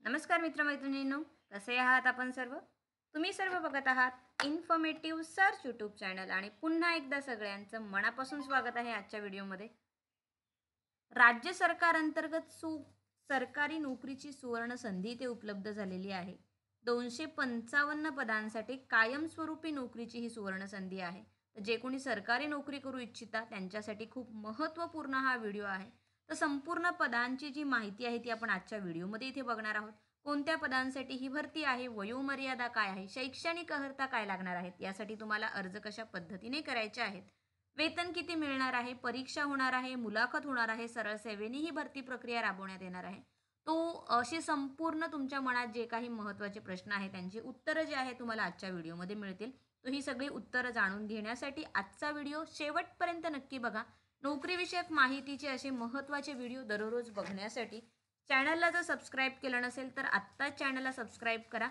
नमस्कार मित्रमैत्रिणींनो, कसे आहात आपण सर्व? तुम्ही सर्व बघत आहात इन्फॉर्मेटिव्ह सर्च यूट्यूब चॅनल आणि पुन्हा एकदा सगळ्यांचं मनापासून स्वागत आहे आजच्या व्हिडिओमध्ये. राज्य सरकार अंतर्गत सरकारी नोकरीची सुवर्ण संधी इथे उपलब्ध झालेली आहे. 255 पदांसाठी कायमस्वरूपी नोकरीची ही सुवर्ण संधी आहे. तर जे कोणी सरकारी नोकरी करू इच्छिता त्यांच्यासाठी खूप महत्त्वपूर्ण हा व्हिडिओ आहे. तर संपूर्ण पदांची जी माहिती आहे ती आपण आजच्या व्हिडिओमध्ये इथे बघणार आहोत. कोणत्या पदांसाठी ही भरती आहे, वयोमर्यादा काय आहे, शैक्षणिक अर्हता काय लागणार आहेत, यासाठी तुम्हाला अर्ज कशा पद्धतीने करायचे आहेत, वेतन किती मिळणार आहे, परीक्षा होणार आहे, मुलाखत होणार आहे, सरळ सेवेने ही भरती प्रक्रिया राबवण्यात येणार आहे. तो अशी संपूर्ण तुमच्या मनात जे काही महत्त्वाचे प्रश्न आहेत त्यांची उत्तरं जे आहे तुम्हाला आजच्या व्हिडिओमध्ये मिळतील. तर ही सगळी उत्तरं जाणून घेण्यासाठी आजचा व्हिडिओ शेवटपर्यंत नक्की बघा. नोकरीविषयक माहितीचे असे महत्त्वाचे व्हिडिओ दररोज बघण्यासाठी चॅनलला जर सबस्क्राईब केलं नसेल तर आत्ताच चॅनलला सबस्क्राईब करा.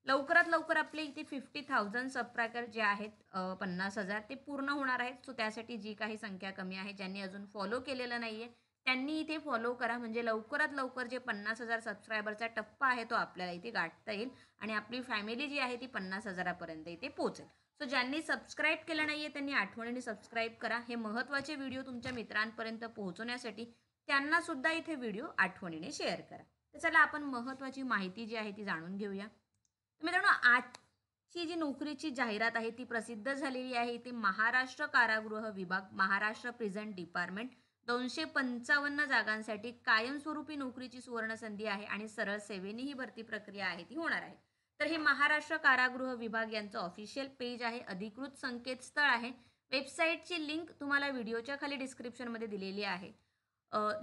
लवकरात लवकर आपले इथे 50,000 सबस्क्रायबर जे आहेत 50,000 ते पूर्ण होणार आहेत. सो त्यासाठी जी काही संख्या कमी आहे, ज्यांनी अजून फॉलो केलेलं नाहीये त्यांनी इथे फॉलो करा. म्हणजे लवकरात लवकर जे 50,000 सबस्क्रायबरचा टप्पा आहे तो आपल्याला इथे गाठता येईल आणि आपली फॅमिली जी आहे ती 50,000 पर्यंत इथे पोहोचेल. सो ज्यांनी सबस्क्राईब केलं नाहीये त्यांनी आठवणीने सबस्क्राईब करा. हे महत्त्वाचे व्हिडिओ तुमच्या मित्रांपर्यंत पोहोचवण्यासाठी त्यांना सुद्धा इथे व्हिडिओ आठवणीने शेअर करा. तर चला आपण महत्त्वाची माहिती जी आहे ती जाणून घेऊया. तर मित्रांनो, आजची जी नोकरीची जाहिरात आहे ती प्रसिद्ध झालेली आहे. इथे महाराष्ट्र कारागृह विभाग, महाराष्ट्र प्रिझन डिपार्टमेंट 255 जागांसाठी कायमस्वरूपी नोकरीची सुवर्ण संधी आहे आणि सरळ सेवेने ही भरती प्रक्रिया आहे ती होणार आहे. तर हे महाराष्ट्र कारागृह विभाग यांचं ऑफिशियल पेज आहे, अधिकृत संकेतस्थळ आहे. वेबसाईटची लिंक तुम्हाला व्हिडिओच्या खाली डिस्क्रिप्शनमध्ये दिलेली आहे.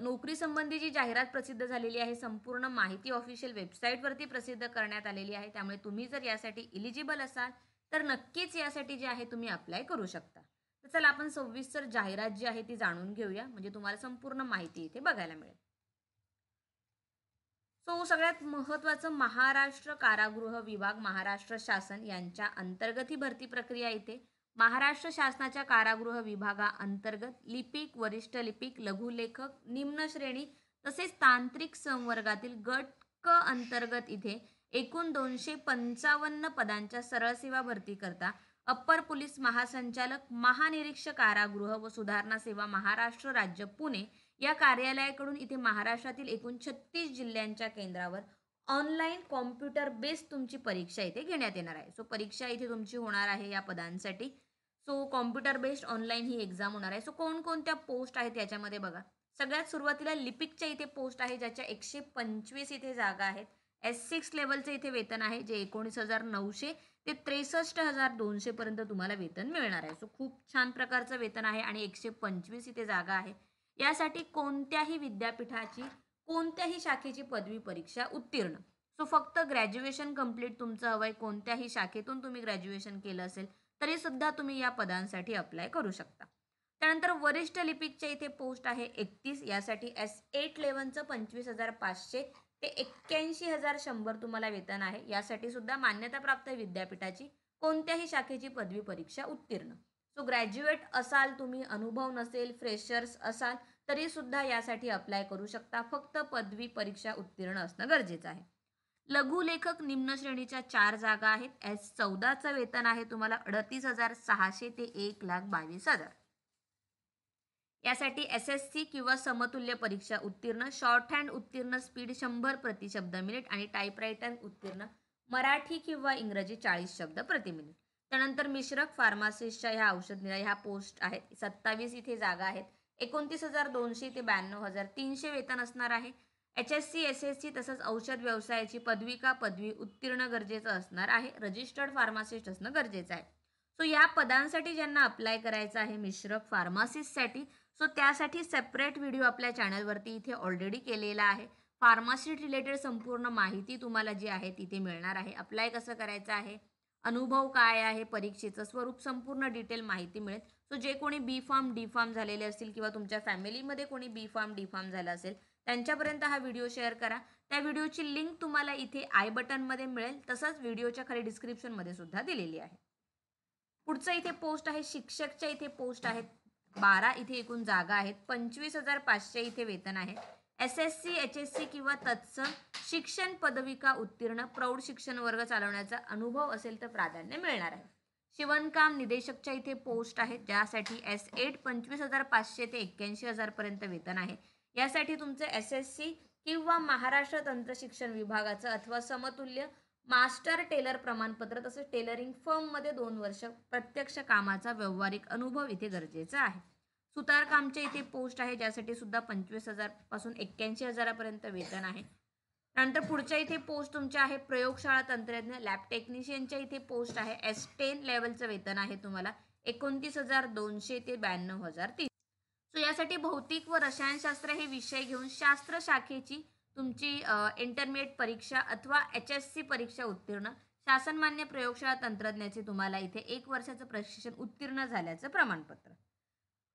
नोकरी संबंधी जी जाहिरात प्रसिद्ध झालेली आहे, संपूर्ण माहिती ऑफिशियल वेबसाईटवरती प्रसिद्ध करण्यात आलेली आहे. त्यामुळे तुम्ही जर यासाठी इलिजिबल असाल तर नक्कीच यासाठी जे आहे तुम्ही अप्लाय करू शकता. तर चला आपण सविस्तर जाहिरात जी आहे ती जाणून घेऊया, म्हणजे तुम्हाला संपूर्ण माहिती इथे बघायला मिळेल. सगळ्यात महत्त्वाचं, महाराष्ट्र कारागृह विभाग, महाराष्ट्र शासन यांच्या अंतर्गत ही भरती प्रक्रिया इथे. महाराष्ट्र शासनाच्या कारागृह विभागाअंतर्गत लिपिक, वरिष्ठ लिपिक, लघुलेखक, निम्न श्रेणी तसेच तांत्रिक संवर्गातील गट क अंतर्गत इथे एकूण 255 पदांच्या सरळ सेवा भरती करता अप्पर पोलीस महासंचालक, महानिरीक्षक कारागृह व सुधारणा सेवा, महाराष्ट्र राज्य, पुणे या कार्यालयाकडून इथे महाराष्ट्रातील एकूण 36 जिल्ह्यांच्या केंद्रावर ऑनलाईन कॉम्प्युटर बेस्ड तुमची परीक्षा इथे घेण्यात येणार आहे. सो परीक्षा इथे तुमची होणार आहे या पदांसाठी. सो कॉम्प्युटर बेस्ड ऑनलाईन ही एक्झाम होणार आहे. सो कोणकोणत्या पोस्ट आहेत याच्यामध्ये बघा. सगळ्यात सुरुवातीला लिपिकच्या इथे पोस्ट आहे, ज्याच्या 125 इथे जागा आहेत. S6 लेवलचे इथे वेतन आहे, जे 19,900 ते 63,200 पर्यंत तुम्हाला वेतन मिळणार आहे. सो खूप छान प्रकारचं वेतन आहे आणि 125 इथे जागा आहे. यासाठी कोणत्याही विद्यापीठाची कोणत्याही शाखेची पदवी परीक्षा उत्तीर्ण. सो फक्त ग्रॅज्युएशन कंप्लीट तुमचं हवंय. कोणत्याही शाखेतून तुम्ही ग्रॅज्युएशन केलं असेल तरी सुद्धा तुम्ही या पदांसाठी अप्लाय करू शकता. त्यानंतर वरिष्ठ लिपिकच्या इथे पोस्ट आहे 31. यासाठी S8 लेवलचं 25,500 ते 81,100 तुम्हाला वेतन आहे. यासाठी सुद्धा मान्यताप्राप्त विद्यापीठाची कोणत्याही शाखेची पदवी परीक्षा उत्तीर्ण. सो ग्रॅज्युएट असाल तुम्ही, अनुभव नसेल, फ्रेशर्स असाल तरी सुद्धा यासाठी अप्लाय करू शकता. फक्त पदवी परीक्षा उत्तीर्ण असणं गरजेचं आहे. लघुलेखक निम्न श्रेणीच्या 4 जागा आहेत. S14चं वेतन आहे तुम्हाला 38,600 ते 1,22,000. यासाठी SSC किंवा समतुल्य परीक्षा उत्तीर्ण, शॉर्ट हँड उत्तीर्ण, स्पीड 100 प्रति शब्द मिनिट आणि टाईपरायटर उत्तीर्ण, मराठी किंवा इंग्रजी 40 शब्द प्रति मिनिट. त्यानंतर मिश्रक फार्मासिस्टच्या ह्या औषध ह्या पोस्ट आहेत. 27 इथे जागा आहेत. 29,200 ते 92,300 वेतन असणार आहे. HSC, SSC तसंच औषध व्यवसायाची पदवी उत्तीर्ण गरजेचं असणार आहे. रजिस्टर्ड फार्मासिस्ट असणं गरजेचं आहे. सो या पदांसाठी ज्यांना अप्लाय करायचं आहे मिश्रक फार्मासिस्टसाठी, सो त्यासाठी सेपरेट व्हिडिओ आपल्या चॅनलवरती इथे ऑलरेडी केलेला आहे. फार्मसी रिलेटेड संपूर्ण माहिती तुम्हाला जी आहे तिथे मिळणार आहे. अप्लाय कसं करायचं आहे, अनुभव काय आहे, परीक्षेचं स्वरूप, संपूर्ण डिटेल माहिती मिळेल. सो जे कोणी बी फार्म डी फार्म झालेले असतील किंवा तुमच्या फॅमिलीमध्ये कोणी बी फार्म डी फार्म झालं असेल त्यांच्यापर्यंत हा व्हिडिओ शेअर करा. त्या व्हिडिओची लिंक तुम्हाला इथे आय बटनमध्ये मिळेल, तसंच व्हिडिओच्या खाली डिस्क्रिप्शनमध्ये सुद्धा दिलेली आहे. पुढचं इथे पोस्ट आहे शिक्षकच्या इथे पोस्ट आहेत 12. इथे एकूण जागा आहेत. 25,500 इथे वेतन आहे. SSC HSC किंवा तत्सम शिक्षण पदविका उत्तीर्ण प्रौढ शिक्षण वर्ग चालवण्याचा अनुभव असेल तर प्राधान्य मिळणार आहे. शिवणकाम निदेशकच्या इथे पोस्ट आहेत, ज्यासाठी S8 25,500 ते 81,000 पर्यंत वेतन आहे. यासाठी तुमचे SSC किंवा महाराष्ट्र तंत्र शिक्षण विभागाचं अथवा समतुल्य मास्टर टेलर प्रमाणपत्र तसेच टेलरिंग फर्ममध्ये 2 वर्ष प्रत्यक्ष कामाचा व्यावहारिक अनुभव इथे गरजेचा आहे. सुतारकामच्या इथे पोस्ट आहे, ज्यासाठी सुद्धा 25,000 पासून 81,000 पर्यंत वेतन आहे. त्यानंतर पुढच्या इथे पोस्ट तुमच्या आहे प्रयोगशाळा तंत्रज्ञ लॅब टेक्निशियनच्या इथे पोस्ट आहे. S10 लेवलचं वेतन आहे तुम्हाला 29,200 ते 92,030. सो यासाठी भौतिक व रसायनशास्त्र हे विषय घेऊन शास्त्र शाखेची तुमची इंटरमिडिएट परीक्षा अथवा HSC परीक्षा उत्तीर्ण शासनमान्य प्रयोगशाळा तंत्रज्ञाचे तुम्हाला इथे 1 वर्षाचं प्रशिक्षण उत्तीर्ण झाल्याचं प्रमाणपत्र.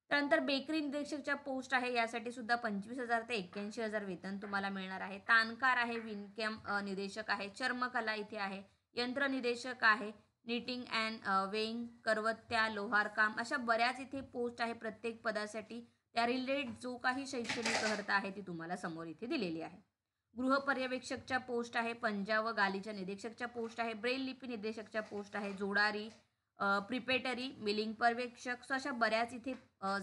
त्यानंतर बेकरी निरीक्षकच्या पोस्ट आहे, यासाठी सुद्धा 25,000 ते 81,000 वेतन तुम्हाला मिळणार आहे. ताणकार आहे, विणकाम निदेशक आहे, चर्मकला इथे आहे, यंत्र निदेशक आहे, निटिंग अँड वेइंग, करवत्या, लोहारकाम, अशा बऱ्याच इथे पोस्ट आहे. प्रत्येक पदासाठी त्या रिलेटेड जो काही शैक्षणिक अर्हता आहे ती तुम्हाला समोर इथे दिलेली आहे. गृहपर्यवेक्षकच्या पोस्ट आहे, पंजा व गालीच्या निरीक्षकच्या पोस्ट आहे, ब्रेल लिपी निदेशकच्या पोस्ट आहे, जोडारी, प्रिपेटरी, मिलिंग पर्यवेक्षक, अशा बऱ्याच इथे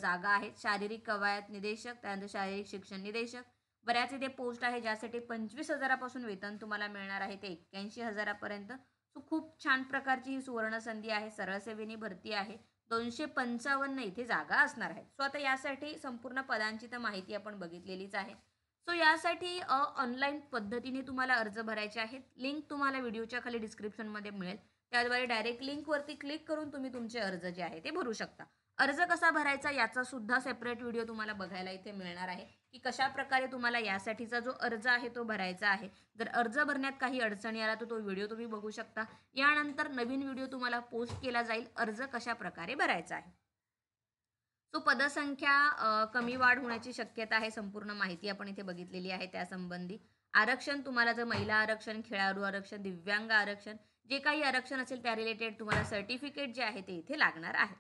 जागा आहेत. शारीरिक कवायत निदेशक, त्यानंतर शारीरिक शिक्षण निदेशक, बऱ्याच इथे पोस्ट आहे, ज्यासाठी 25,000 पासून वेतन तुम्हाला मिळणार आहे ते 81,000 पर्यंत. सो खूप छान प्रकारची ही सुवर्ण संधी आहे. सरळ सेवेनी भरती आहे. 255 इथे जागा असणार आहेत. सो आता यासाठी संपूर्ण पदांची तर माहिती आपण बघितलेलीच आहे. सो यासाठी ऑनलाईन पद्धतीने तुम्हाला अर्ज भरायचे आहेत. लिंक तुम्हाला व्हिडिओच्या खाली डिस्क्रिप्शनमध्ये मिळेल. त्याद्वारे डायरेक्ट लिंकवरती क्लिक करून तुम्ही तुमचे अर्ज जे आहे ते भरू शकता. अर्ज कसा भरायचा याचा सुद्धा सेपरेट व्हिडिओ तुम्हाला बघायला इथे मिळणार आहे, की कशा प्रकारे तुम्हाला यासाठीचा जो अर्ज आहे तो भरायचा आहे. जर अर्ज भरण्यात काही अडचणी आला तर तो व्हिडिओ तुम्ही बघू शकता. यानंतर नवीन व्हिडिओ तुम्हाला पोस्ट केला जाईल अर्ज कशा प्रकारे भरायचा आहे. सो पदसंख्या कमी वाढ होण्याची शक्यता आहे. संपूर्ण माहिती आपण इथे बघितलेली आहे त्यासंबंधी. आरक्षण तुम्हाला जर महिला आरक्षण, खेळाडू आरक्षण, दिव्यांग आरक्षण, जे काही आरक्षण असेल त्या रिलेटेड तुम्हाला सर्टिफिकेट जे आहे ते इथे लागणार आहे.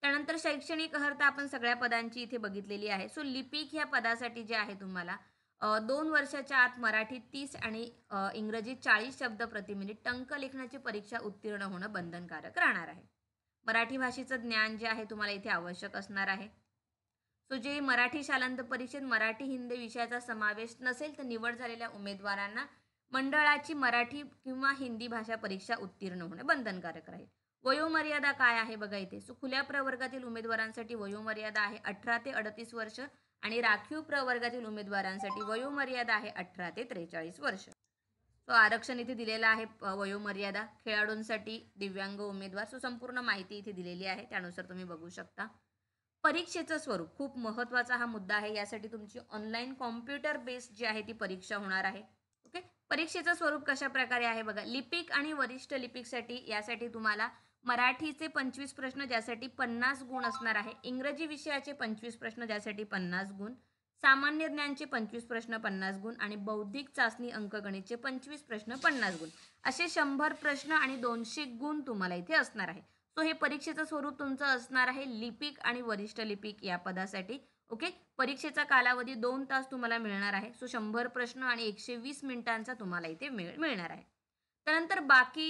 त्यानंतर शैक्षणिक अर्हता आपण सगळ्या पदांची इथे बघितलेली आहे. सो लिपिक ह्या पदासाठी जे आहे तुम्हाला 2 वर्षाच्या आत मराठी 30 आणि इंग्रजी 40 शब्द प्रति मिनिट टंक लेखनाची परीक्षा उत्तीर्ण होणं बंधनकारक राहणार आहे. मराठी भाषेचं ज्ञान जे आहे तुम्हाला इथे आवश्यक असणार आहे. सो जे मराठी शालांत परीक्षेत मराठी हिंदी विषयाचा समावेश नसेल तर निवड झालेल्या उमेदवारांना मंडळाची मराठी किंवा हिंदी भाषा परीक्षा उत्तीर्ण होणे बंधनकारक राहील. वयोमर्यादा काय आहे बघा इथे. सो खुल्या प्रवर्गातील उमेदवारांसाठी वयोमर्यादा आहे 18 ते 38 वर्ष आणि राखीव प्रवर्गातील उमेदवारांसाठी वयोमर्यादा आहे 18 ते 43 वर्ष. सो आरक्षण इथे दिलेलं आहे. वयोमर्यादा खेळाडूंसाठी, दिव्यांग उमेदवार, सो संपूर्ण माहिती इथे दिलेली आहे, त्यानुसार तुम्ही बघू शकता. परीक्षेचं स्वरूप खूप महत्त्वाचा हा मुद्दा आहे. यासाठी तुमची ऑनलाईन कॉम्प्युटर बेस्ड जी आहे ती परीक्षा होणार आहे. ओके, परीक्षेचं स्वरूप कशा प्रकारे आहे बघा. लिपिक आणि वरिष्ठ लिपिकसाठी यासाठी तुम्हाला मराठीचे 25 प्रश्न ज्यासाठी 50 गुण असणार आहे, इंग्रजी विषयाचे 25 प्रश्न ज्यासाठी 50 गुण, सामान्य ज्ञानचे 25 प्रश्न 50 गुण आणि बौद्धिक चाचणी अंकगणितचे 25 प्रश्न 50 गुण, असे 100 प्रश्न आणि 200 गुण तुम्हाला इथे असणार आहे. सो हे परीक्षेचं स्वरूप तुमचं असणार आहे लिपिक आणि वरिष्ठ लिपिक या पदासाठी. ओके, परीक्षेचा कालावधी 2 तास तुम्हाला मिळणार आहे. सो 100 प्रश्न आणि 120 मिनिटांचा तुम्हाला इथे मिळणार आहे. त्यानंतर बाकी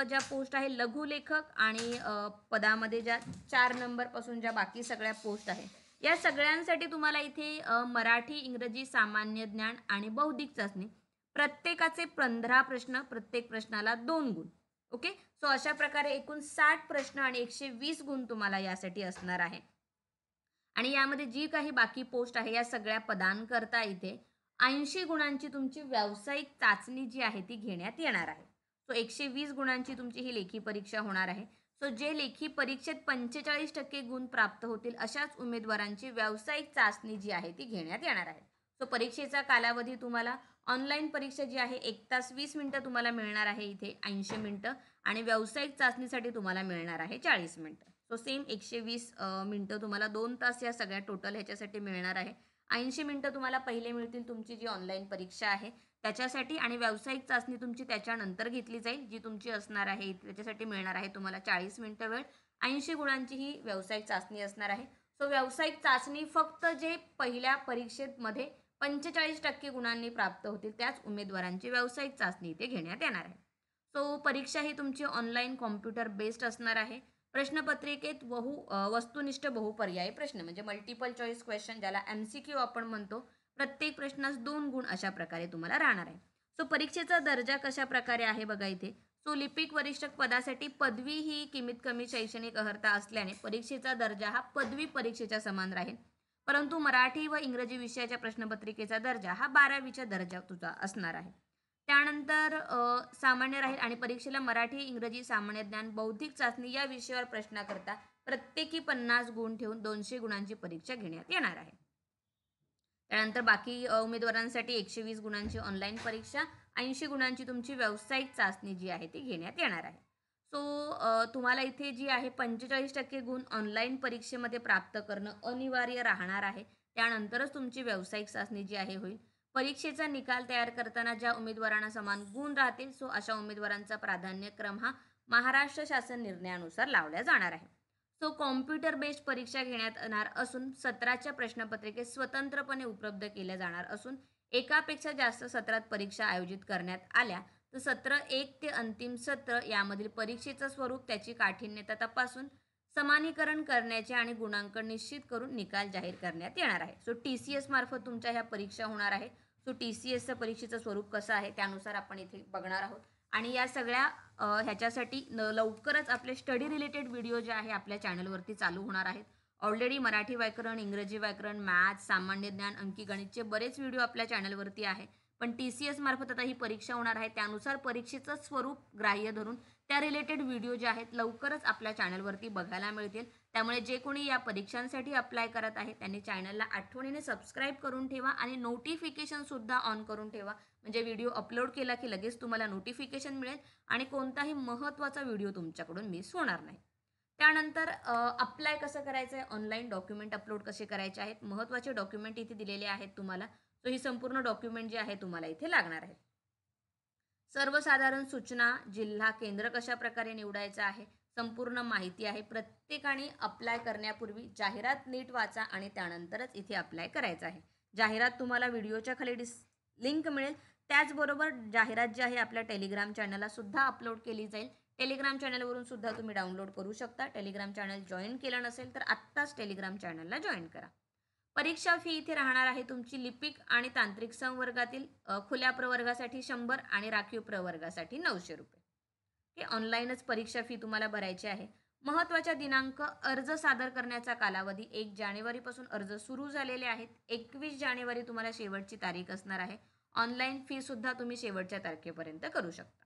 ज्या पोस्ट आहे लघुलेखक आणि पदामध्ये ज्या 4 नंबरपासून ज्या बाकी सगळ्या पोस्ट आहे या सगळ्यांसाठी तुम्हाला इथे मराठी, इंग्रजी, सामान्य ज्ञान आणि बौद्धिक चाचणी प्रत्येकाचे 15 प्रश्न, प्रत्येक प्रश्नाला 2 गुण. ओके, सो अशा प्रकारे एकूण 60 प्रश्न आणि 120 गुण तुम्हाला यासाठी असणार आहे. आणि यामध्ये जी काही बाकी पोस्ट आहे या सगळ्या पदांकरता इथे 80 गुणांची तुमची व्यावसायिक चाचणी जी आहे ती घेण्यात येणार आहे. सो 120 गुणांची तुमची ही लेखी परीक्षा होणार आहे. सो जे लेखी परीक्षेत 45% गुण प्राप्त होतील अशाच उमेदवारांची व्यावसायिक चाचणी जी आहे ती घेण्यात येणार आहे. सो परीक्षेचा कालावधी तुम्हाला ऑनलाईन परीक्षा जी आहे 1 तास 20 मिनिटं तुम्हाला मिळणार आहे इथे 80 मिनिटं आणि व्यावसायिक चाचणीसाठी तुम्हाला मिळणार आहे 40 मिनिटं. सो सेम 120 मिनिटं तुम्हाला 2 तास या सगळ्या टोटल ह्याच्यासाठी मिळणार आहे. 80 मिनिटं तुम्हाला पहिले मिळतील तुमची जी ऑनलाईन परीक्षा आहे त्याच्यासाठी आणि व्यावसायिक चाचणी तुमची त्याच्यानंतर घेतली जाईल जी तुमची असणार आहे त्याच्यासाठी मिळणार आहे तुम्हाला 40 मिनिटं वेळ. 80 गुणांची ही व्यावसायिक चाचणी असणार आहे. सो व्यावसायिक चाचणी फक्त जे पहिल्या परीक्षेमध्ये 45% गुणांनी प्राप्त होतील त्याच उमेदवारांची व्यावसायिक चाचणी इथे घेण्यात येणार आहे. सो परीक्षा ही तुमची ऑनलाईन कॉम्प्युटर बेस्ड असणार आहे. प्रश्नपत्रिकेत वस्तुनिष्ठ बहुपर्यायी प्रश्न म्हणजे मल्टिपल चॉईस क्वेश्चन, ज्याला MCQ आपण म्हणतो, प्रत्येक प्रश्नास 2 गुण अशा प्रकारे तुम्हाला राहणार आहे. सो परीक्षेचा दर्जा कशा प्रकारे आहे बघा इथे. सो लिपिक वरिष्ठ पदासाठी पदवी ही कमीत कमी शैक्षणिक अर्हता असल्याने परीक्षेचा दर्जा हा पदवी परीक्षेच्या समान राहील. परंतु मराठी व इंग्रजी विषयाच्या प्रश्नपत्रिकेचा दर्जा हा 12वीच्या दर्जा तुझा असणार आहे. त्यानंतर सामान्य राहील आणि परीक्षेला मराठी, इंग्रजी, सामान्य ज्ञान, बौद्धिक चाचणी या विषयावर प्रश्नाकरता प्रत्येकी 50 गुण ठेवून 200 गुणांची परीक्षा घेण्यात येणार आहे. त्यानंतर बाकी उमेदवारांसाठी 120 गुणांची ऑनलाईन परीक्षा, 80 गुणांची तुमची व्यावसायिक चाचणी जी आहे ती घेण्यात येणार आहे. सो तुम्हाला इथे जी आहे 45% गुण ऑनलाईन परीक्षेमध्ये प्राप्त करणं अनिवार्य राहणार आहे. त्यानंतरच तुमची व्यावसायिक चाचणी जी आहे होईल. परीक्षेचा निकाल तयार करताना ज्या उमेदवारांना समान गुण राहतील सो अशा उमेदवारांचा प्राधान्यक्रम हा महाराष्ट्र शासन निर्णयानुसार लावला जाणार आहे. सो कॉम्प्युटर बेस्ड परीक्षा घेण्यात येणार असून सत्राच्या प्रश्नपत्रिकेत स्वतंत्रपणे उपलब्ध केल्या जाणार असून एकापेक्षा जास्त सत्रात परीक्षा आयोजित करण्यात आल्या तर सत्र 1 ते अंतिम सत्र यामधील परीक्षेचं स्वरूप, त्याची काठिण्यता तपासून समानीकरण करण्याचे आणि गुणांक निश्चित करून निकाल जाहीर करण्यात येणार आहे. सो TCS मार्फत तुमच्या ह्या परीक्षा होणार आहे. सो TCSचं परीक्षेचं स्वरूप कसं आहे त्यानुसार आपण इथे बघणार आहोत. आणि या सगळ्या ह्याच्यासाठी लवकरच आपले स्टडी रिलेटेड व्हिडिओ जे आहे आपल्या चॅनलवरती चालू होणार आहेत. ऑलरेडी मराठी व्याकरण, इंग्रजी व्याकरण, मॅथ्स, सामान्य ज्ञान, अंकीगणितचे बरेच व्हिडिओ आपल्या चॅनलवरती आहे. पण TCS मार्फत आता ही परीक्षा होणार आहे, त्यानुसार परीक्षेचं स्वरूप ग्राह्य धरून त्या रिलेटेड व्हिडिओ जे आहेत लवकरच आपल्या चॅनलवरती बघायला मिळतील. त्यामुळे जे कोणी या परीक्षांसाठी अप्लाय करत आहे त्यांनी चॅनलला आठवणीने सबस्क्राईब करून ठेवा आणि नोटिफिकेशनसुद्धा ऑन करून ठेवा. म्हणजे व्हिडिओ अपलोड केला की लगेच तुम्हाला नोटिफिकेशन मिळेल आणि कोणताही महत्त्वाचा व्हिडिओ तुमच्याकडून मिस होणार नाही. त्यानंतर अप्लाय कसं करायचं आहे, ऑनलाईन डॉक्युमेंट अपलोड कसे करायचे आहेत, महत्त्वाचे डॉक्युमेंट इथे दिलेले आहेत तुम्हाला. सो ही संपूर्ण डॉक्युमेंट जे आहे तुम्हाला इथे लागणार आहेत. सर्वसाधारण सूचना, जिल्हा, केंद्र कशा प्रकारे निवडायचं आहे, संपूर्ण माहिती आहे. प्रत्येकाने अप्लाय करण्यापूर्वी जाहिरात नीट वाचा आणि त्यानंतरच इथे अप्लाय करायचं आहे. जाहिरात तुम्हाला व्हिडिओच्या खाली लिंक मिळेल. त्याचबरोबर जाहिरात जी आहे आपल्या टेलिग्राम चॅनलला सुद्धा अपलोड केली जाईल. टेलिग्राम चॅनलवरून सुद्धा तुम्ही डाउनलोड करू शकता. टेलिग्राम चॅनल जॉईन केलं नसेल तर आत्ताच टेलिग्राम चॅनलला जॉईन करा. परीक्षा फी इथे राहणार आहे तुमची लिपिक आणि तांत्रिक संवर्गातील खुल्या प्रवर्गासाठी 100 आणि राखीव प्रवर्गासाठी 900 रुपये. हे ऑनलाईनच परीक्षा फी तुम्हाला भरायची आहे. महत्त्वाच्या दिनांक, अर्ज सादर करण्याचा कालावधी 1 जानेवारीपासून अर्ज सुरू झालेले आहेत. 21 जानेवारी तुम्हाला शेवटची तारीख असणार आहे. ऑनलाईन फी सुद्धा तुम्ही शेवटच्या तारखेपर्यंत करू शकता.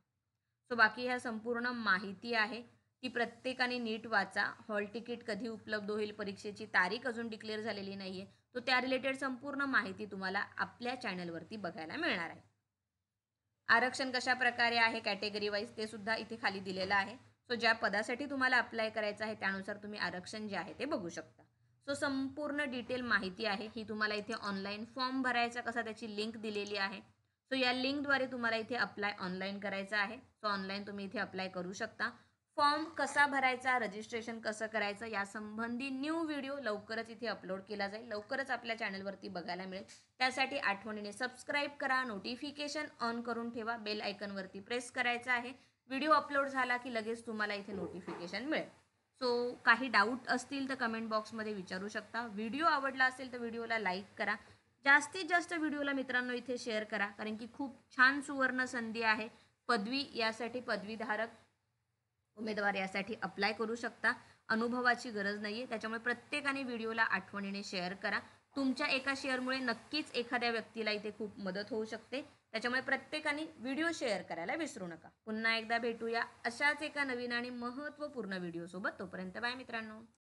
सो बाकी ह्या संपूर्ण माहिती आहे ती प्रत्येकाने नीट वाचा. हॉल तिकीट कधी उपलब्ध होईल, परीक्षेची तारीख अजून डिक्लेअर झालेली नाही आहे, तो त्या रिलेटेड संपूर्ण माहिती तुम्हाला आपल्या चॅनलवरती बघायला मिळणार आहे. आरक्षण कशा प्रकारे आहे कॅटेगरी वाईज ते सुद्धा इथे खाली दिलेलं आहे. सो ज्या पदासाठी तुम्हाला अप्लाय करायचं आहे त्यानुसार तुम्ही आरक्षण जे आहे ते बघू शकता. सो संपूर्ण डिटेल माहिती आहे ही तुम्हाला इथे ऑनलाईन फॉर्म भरायचा कसा त्याची लिंक दिलेली आहे. सो या लिंकद्वारे तुम्हाला इथे अप्लाय ऑनलाईन करायचं आहे. सो ऑनलाईन तुम्ही इथे अप्लाय करू शकता. फॉर्म कसा भरायचा, रजिस्ट्रेशन कसं करायचं यासंबंधी न्यू व्हिडिओ लवकरच इथे अपलोड केला जाईल. लवकरच आपल्या चॅनलवरती बघायला मिळेल. त्यासाठी आठवणीने सबस्क्राईब करा, नोटिफिकेशन ऑन करून ठेवा, बेल आयकनवरती प्रेस करायचं आहे. व्हिडिओ अपलोड झाला की लगेच तुम्हाला इथे नोटिफिकेशन मिळेल. सो काही डाऊट असतील तर कमेंट बॉक्समध्ये विचारू शकता. व्हिडिओ आवडला असेल तर व्हिडिओला लाईक करा. जास्तीत जास्त व्हिडिओला मित्रांनो इथे शेअर करा, कारण की खूप छान सुवर्ण संधी आहे. पदवी यासाठी पदवीधारक उमेदवार यासाठी अप्लाय करू शकता. अनुभवाची गरज नाही आहे, त्याच्यामुळे प्रत्येकाने व्हिडिओला आठवणीने शेअर करा. तुमच्या एका शेअरमुळे नक्कीच एखाद्या व्यक्तीला इथे खूप मदत होऊ शकते. त्याच्यामुळे प्रत्येकाने व्हिडिओ शेअर करायला विसरू नका. पुन्हा एकदा भेटूया अशाच एका नवीन आणि महत्त्वपूर्ण व्हिडिओसोबत. तोपर्यंत बाय मित्रांनो.